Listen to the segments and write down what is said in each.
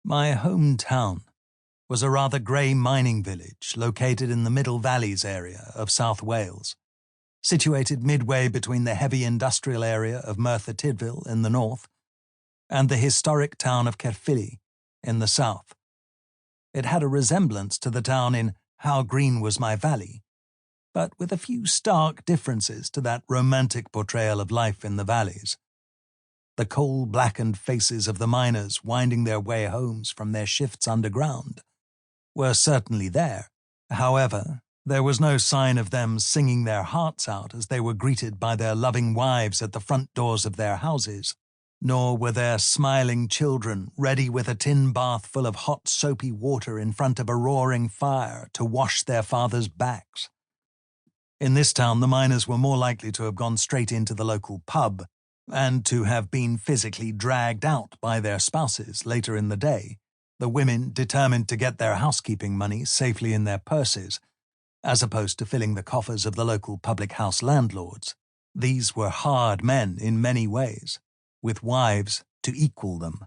My hometown was a rather grey mining village located in the Middle Valleys area of South Wales, situated midway between the heavy industrial area of Merthyr Tydfil in the north and the historic town of Caerphilly in the south. It had a resemblance to the town in How Green Was My Valley, but with a few stark differences to that romantic portrayal of life in the valleys. The coal-blackened faces of the miners winding their way homes from their shifts underground were certainly there. However, there was no sign of them singing their hearts out as they were greeted by their loving wives at the front doors of their houses, nor were their smiling children ready with a tin bath full of hot soapy water in front of a roaring fire to wash their fathers' backs. In this town, the miners were more likely to have gone straight into the local pub and to have been physically dragged out by their spouses later in the day, the women determined to get their housekeeping money safely in their purses, as opposed to filling the coffers of the local public house landlords. These were hard men in many ways, with wives to equal them.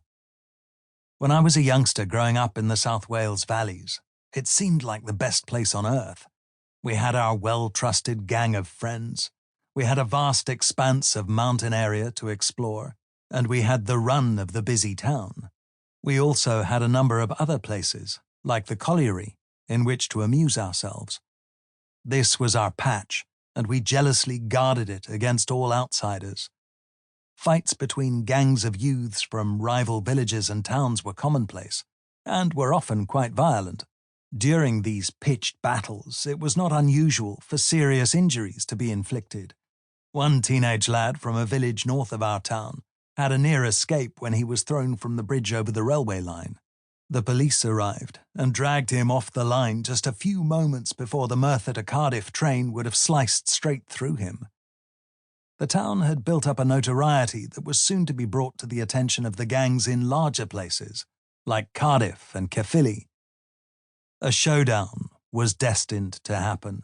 When I was a youngster growing up in the South Wales valleys, it seemed like the best place on earth. We had our well-trusted gang of friends. We had a vast expanse of mountain area to explore, and we had the run of the busy town. We also had a number of other places, like the colliery, in which to amuse ourselves. This was our patch, and we jealously guarded it against all outsiders. Fights between gangs of youths from rival villages and towns were commonplace, and were often quite violent. During these pitched battles, it was not unusual for serious injuries to be inflicted. One teenage lad from a village north of our town had a near escape when he was thrown from the bridge over the railway line. The police arrived and dragged him off the line just a few moments before the Merthyr to Cardiff train would have sliced straight through him. The town had built up a notoriety that was soon to be brought to the attention of the gangs in larger places, like Cardiff and Caerphilly. A showdown was destined to happen.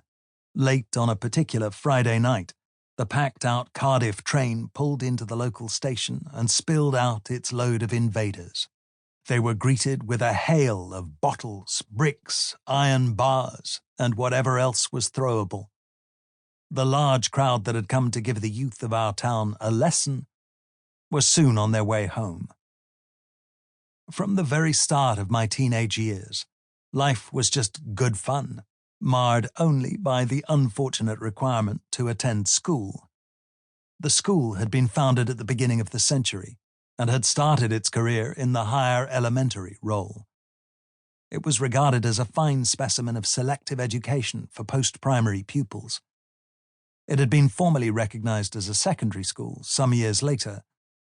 Late on a particular Friday night, the packed-out Cardiff train pulled into the local station and spilled out its load of invaders. They were greeted with a hail of bottles, bricks, iron bars, and whatever else was throwable. The large crowd that had come to give the youth of our town a lesson was soon on their way home. From the very start of my teenage years, life was just good fun, marred only by the unfortunate requirement to attend school. The school had been founded at the beginning of the century and had started its career in the higher elementary role. It was regarded as a fine specimen of selective education for post-primary pupils. It had been formally recognized as a secondary school some years later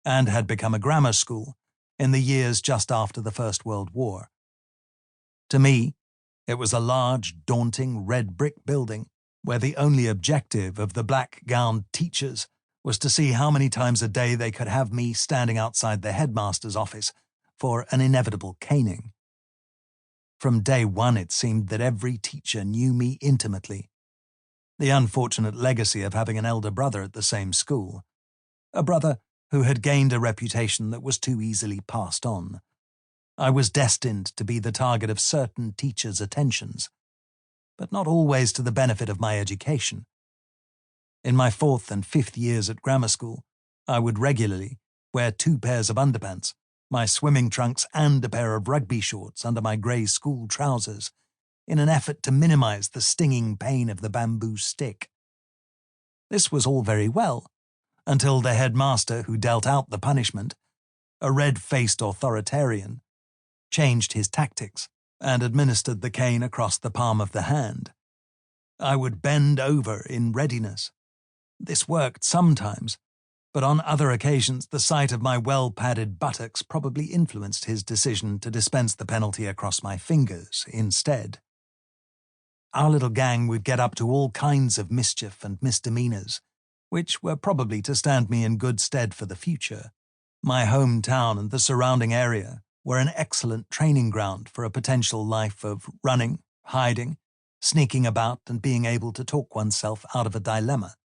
and had become a grammar school in the years just after the First World War. To me, it was a large, daunting red brick building where the only objective of the black-gowned teachers was to see how many times a day they could have me standing outside the headmaster's office for an inevitable caning. From day one, it seemed that every teacher knew me intimately. The unfortunate legacy of having an elder brother at the same school, a brother who had gained a reputation that was too easily passed on. I was destined to be the target of certain teachers' attentions, but not always to the benefit of my education. In my 4th and 5th years at grammar school, I would regularly wear 2 pairs of underpants, my swimming trunks and a pair of rugby shorts under my grey school trousers, in an effort to minimize the stinging pain of the bamboo stick. This was all very well, until the headmaster who dealt out the punishment, a red-faced authoritarian, changed his tactics and administered the cane across the palm of the hand. I would bend over in readiness. This worked sometimes, but on other occasions the sight of my well-padded buttocks probably influenced his decision to dispense the penalty across my fingers instead. Our little gang would get up to all kinds of mischief and misdemeanors, which were probably to stand me in good stead for the future. My hometown and the surrounding area were an excellent training ground for a potential life of running, hiding, sneaking about and being able to talk oneself out of a dilemma.